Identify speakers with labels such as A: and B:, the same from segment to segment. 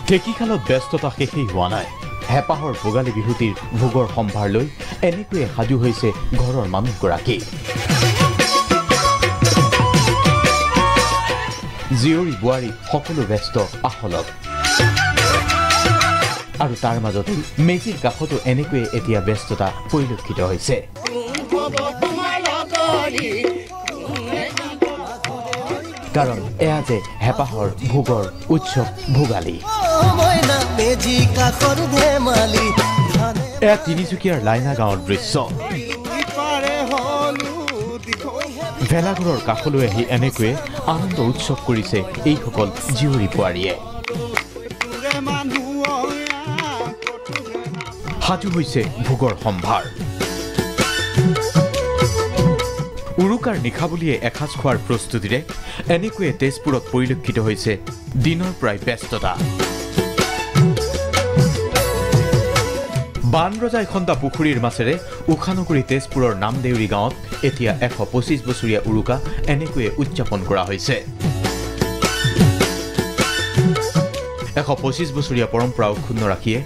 A: ঢেকিখালত ব্যস্ততা শেষেই হোৱা নাই হেপাহৰ ভোগালী বিহুতিৰ ভোগৰ সম্ভাৰ লৈ এনেকৈয়ে সাজু হৈছে ঘৰৰ মানুহগৰাকী জীয়ৰী বোৱাৰী সকলো ব্যস্ত আহলত আৰু তাৰ মাজতে মেজিৰ কাষতো এনেকৈয়ে এতিয়া ব্যস্ততা পৰিলক্ষিত হৈছে কাৰণ এয়া যে হেপাহৰ ভোগৰ উৎসৱ ভোগালী এয়া তিনিচুকীয়াৰ লাইনা গাঁৱৰ দৃশ্য ভেলাঘৰৰ কাষলৈ আহি এনেকৈয়ে আনন্দ উৎসৱ কৰিছে এইসকল জীয়ৰী বোৱাৰীয়ে সাজু হৈছে ভোগৰ সম্ভাৰ উৰুকাৰ নিশা বুলিয়ে এসাঁজ খোৱাৰ প্ৰস্তুতিৰে এনেকৈয়ে তেজপুৰত পৰিলক্ষিত হৈছে দিনৰ প্ৰায় ব্যস্ততা বানৰজাই খন্দা পুখুৰীৰ মাছেৰে উখানগুৰি তেজপুৰৰ নামদেউৰী গাঁৱত এতিয়া 125 বছৰীয়া উৰুকা এনেকৈয়ে উদযাপন কৰা হৈছে 125 বছৰীয়া পৰম্পৰা অক্ষুণ্ণ ৰাখিয়ে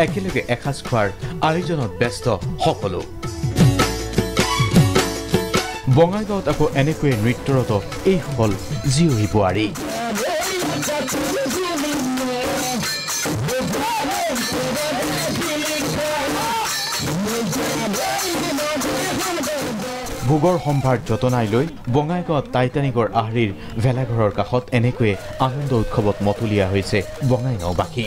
A: একেলগে এসাঁজ খোৱাৰ আয়োজনত ব্যস্ত সকলো বঙাইগাঁৱত আকৌ এনেকৈয়ে নৃত্যৰত এইসকল জীয়ৰী বোৱাৰী ভোগৰ সম্ভাৰ যতনাই লৈ বঙাইগাঁৱত টাইটানিকৰ আহৰিৰ ভেলাঘৰৰ কাষত এনেকৈয়ে আনন্দ উৎসৱত মতলীয়া হৈছে বঙাইগাঁওবাসী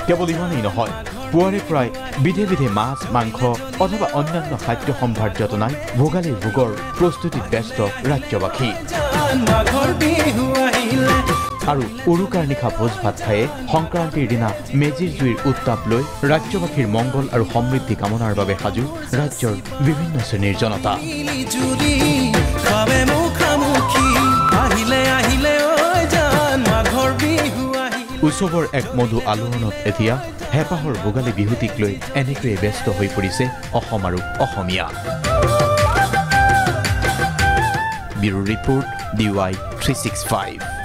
A: কেৱল ইমানেই নহয় পুৱাৰে প্ৰায় বিধে বিধে মাছ মাংস অথবা অন্যান্য খাদ্য সম্ভাৰ যতনাই ভোগালীৰ ভোগৰ প্ৰস্তুতিত ব্যস্ত ৰাজ্যবাসী আৰু উৰুকাৰ নিশা ভোজ ভাত খায়ে সংক্ৰান্তিৰ দিনা মেজিৰ জুইৰ উত্তাপ লৈ ৰাজ্যবাসীৰ মংগল আৰু সমৃদ্ধি কামনাৰ বাবে সাজু ৰাজ্যৰ বিভিন্ন শ্ৰেণীৰ জনতা উৎসৱৰ এক মধু আলোড়নত এতিয়া হেপাহৰ ভোগালী বিহুটিক লৈ এনেকৈয়ে ব্যস্ত হৈ পৰিছে অসম আৰু অসমীয়া ব্যুৰো ৰিপৰ্ট DY 365